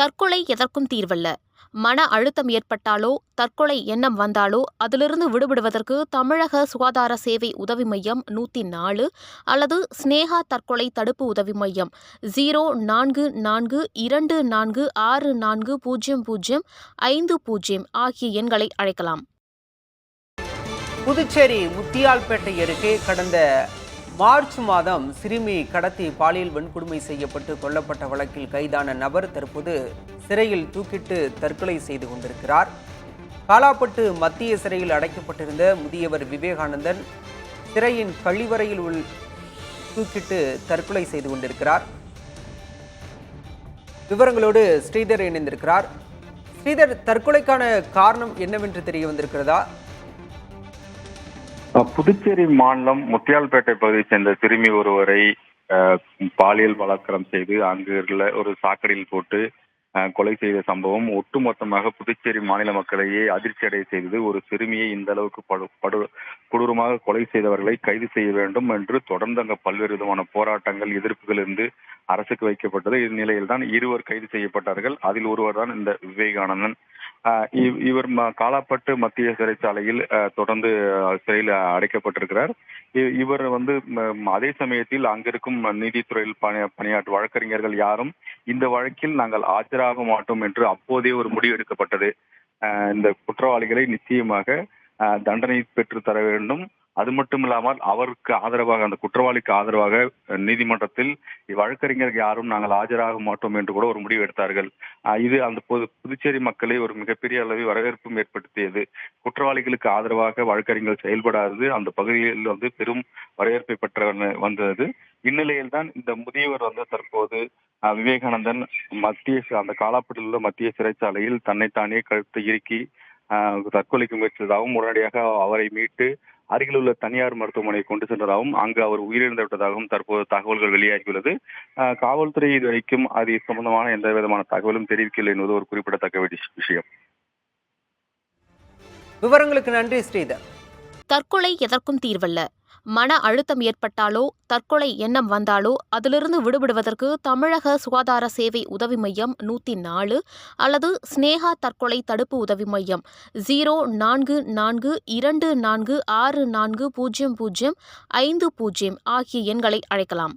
தற்கொலை எதற்கும் தீர்வல்ல. மன அழுத்தம் ஏற்பட்டாலோ, தற்கொலை எண்ணம் வந்தாலோ அதிலிருந்து விடுபடுவதற்கு தமிழக சுகாதார சேவை உதவி மையம் 104 அல்லது ஸ்னேகா தற்கொலை தடுப்பு உதவி மையம் 0442640050 ஆகிய எண்களை அழைக்கலாம். புதுச்சேரி முத்தியால்பேட்டை அருகே கடந்த மார்ச் மாதம் சிறுமி கடத்தி பாலியல் வன்கொடுமை செய்யப்பட்டு கொல்லப்பட்ட வழக்கில் கைதான நபர் தற்போது சிறையில் தூக்கிட்டு தற்கொலை செய்து கொண்டிருக்கிறார். காலாப்பட்டு மத்திய சிறையில் அடைக்கப்பட்டிருந்த முதியவர் விவேகானந்தன் சிறையின் கழிவறையில் தூக்கிட்டு தற்கொலை செய்து கொண்டிருக்கிறார். விவரங்களோடு ஸ்ரீதர் இணைந்திருக்கிறார். ஸ்ரீதர், தற்கொலைக்கான காரணம் என்னவென்று தெரிய வந்திருக்கிறதா? புதுச்சேரி மாநிலம் முத்தியால்பேட்டை பகுதியைச் சேர்ந்த சிறுமி ஒருவரை பாலியல் பலாத்காரம் செய்து அங்கு ஒரு சாக்கடையில் போட்டு கொலை செய்த சம்பவம் ஒட்டுமொத்தமாக புதுச்சேரி மாநில மக்களையே அதிர்ச்சி அடைய செய்தது. ஒரு சிறுமியை இந்த அளவுக்கு கொடூரமாக கொலை செய்தவர்களை கைது செய்ய வேண்டும் என்று தொடர்ந்து அங்கு பல்வேறு விதமான போராட்டங்கள், எதிர்ப்புகள் இருந்து அரசுக்கு வைக்கப்பட்டது. இந்நிலையில் தான் இருவர் கைது செய்யப்பட்டார்கள். அதில் ஒருவர் தான் இந்த விவேகானந்தன். இவர் காலாப்பட்டு மத்திய சிறைச்சாலையில் தொடர்ந்து சிறையில் அடைக்கப்பட்டிருக்கிறார். இவர் அதே சமயத்தில் அங்கிருக்கும் நீதித்துறையில் பணியாற்றும் வழக்கறிஞர்கள் யாரும் இந்த வழக்கில் நாங்கள் ஆஜராக மாட்டோம் என்று அப்போதே ஒரு முடிவு எடுக்கப்பட்டது. இந்த குற்றவாளிகளை நிச்சயமாக தண்டனை பெற்று தர வேண்டும். அது மட்டும் இல்லாமல் அவருக்கு ஆதரவாக, அந்த குற்றவாளிக்கு ஆதரவாக நீதிமன்றத்தில் வழக்கறிஞர்கள் யாரும் நாங்கள் ஆஜராக மாட்டோம் என்று கூட ஒரு முடிவு எடுத்தார்கள். இது அந்த புதுச்சேரி மக்களை ஒரு மிகப்பெரிய அளவில் வரவேற்பும் ஏற்படுத்தியது. குற்றவாளிகளுக்கு ஆதரவாக வழக்கறிஞர்கள் செயல்படாதது அந்த பகுதியில் பெரும் வரவேற்பை பெற்ற வந்தது. இந்நிலையில் தான் இந்த முதியவர் தற்போது விவேகானந்தன் அந்த காலாப்பட்டில் உள்ள மத்திய சிறைச்சாலையில் தன்னைத்தானே கழுத்தை இறுக்கி தற்கொலைக்கு முயற்சித்ததாகவும், உடனடியாக அவரை மீட்டு அருகில் உள்ள தனியார் மருத்துவமனையை கொண்டு சென்றதாகவும், அங்கு அவர் உயிரிழந்து விட்டதாகவும் தற்போது தகவல்கள் வெளியாகியுள்ளது. காவல்துறை இதுவரைக்கும் அது சம்பந்தமான எந்த விதமான தகவலும் தெரிவிக்கவில்லை என்பது ஒரு குறிப்பிடத்தக்க விஷயம். விவரங்களுக்கு நன்றி ஸ்ரீதர். தற்கொலை எதற்கும் தீர்வல்ல. மன அழுத்தம் ஏற்பட்டாலோ, தற்கொலை எண்ணம் வந்தாலோ அதிலிருந்து விடுபடுவதற்கு தமிழக சுகாதார சேவை உதவி மையம் 104 அல்லது ஸ்னேகா தற்கொலை தடுப்பு உதவி மையம் 0442646050 ஆகிய எண்களை அழைக்கலாம்.